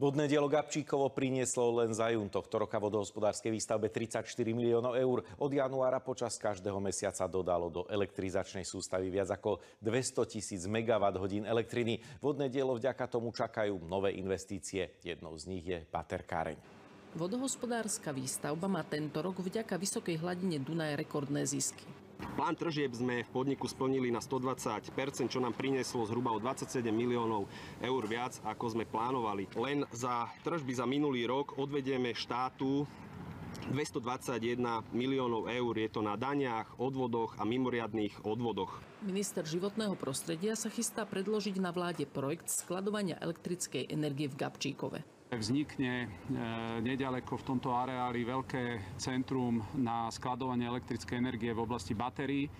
Vodné dielo Gabčíkovo prinieslo len za jún tohto roka vodohospodárskej výstavbe 34 miliónov eur. Od januára počas každého mesiaca dodalo do elektrizačnej sústavy viac ako 200 000 megawatt-hodín elektriny. Vodné dielo vďaka tomu čakajú nové investície. Jednou z nich je baterkáreň. Vodohospodárska výstavba má tento rok vďaka vysokej hladine Dunaja rekordné zisky. Plán tržieb sme v podniku splnili na 120%, čo nám prinieslo zhruba o 27 miliónov eur viac, ako sme plánovali. Len za tržby za minulý rok odvedieme štátu 221 miliónov eur. Je to na daniach, odvodoch a mimoriadnych odvodoch. Minister životného prostredia sa chystá predložiť na vláde projekt skladovania elektrickej energie v Gabčíkove. Vznikne neďaleko v tomto areáli veľké centrum na skladovanie elektrickej energie v oblasti batérií,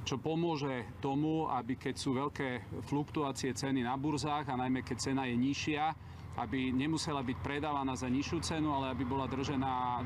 čo pomôže tomu, aby keď sú veľké fluktuácie ceny na burzách a najmä keď cena je nižšia, aby nemusela byť predávaná za nižšiu cenu, ale aby bola držaná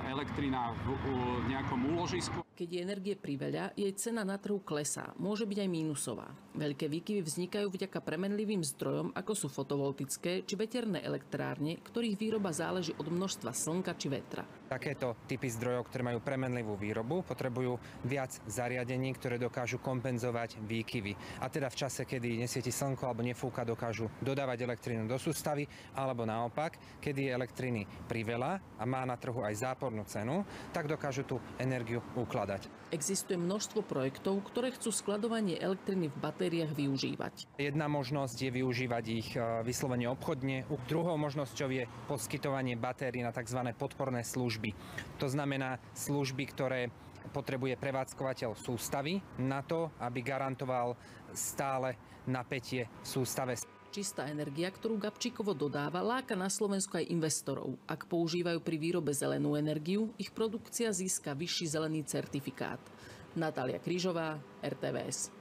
elektrina v nejakom úložisku. Keď je energie priveľa, jej cena na trhu klesá. Môže byť aj mínusová. Veľké výkyvy vznikajú vďaka premenlivým zdrojom, ako sú fotovoltické či veterné elektrárne, ktorých výroba záleží od množstva slnka či vetra. Takéto typy zdrojov, ktoré majú premenlivú výrobu, potrebujú viac zariadení, ktoré dokážu kompenzovať výkyvy. A teda v čase, kedy nesvieti slnko alebo nefúka, dokážu dodávať elektrínu do sústavy, alebo naopak, kedy je elektriny priveľa a má na trhu aj zápornú cenu, tak dokážu tú energiu ukladať. Existuje množstvo projektov, ktoré chcú skladovanie elektriny v batériách využívať. Jedna možnosť je využívať ich vyslovene obchodne. Druhou možnosťou je poskytovanie batérií na tzv. Podporné služby. To znamená služby, ktoré potrebuje prevádzkovateľ sústavy na to, aby garantoval stále napätie v sústave. Čistá energia, ktorú Gabčíkovo dodáva, láka na Slovensku aj investorov. Ak používajú pri výrobe zelenú energiu, ich produkcia získa vyšší zelený certifikát. Natália Krížová, RTVS.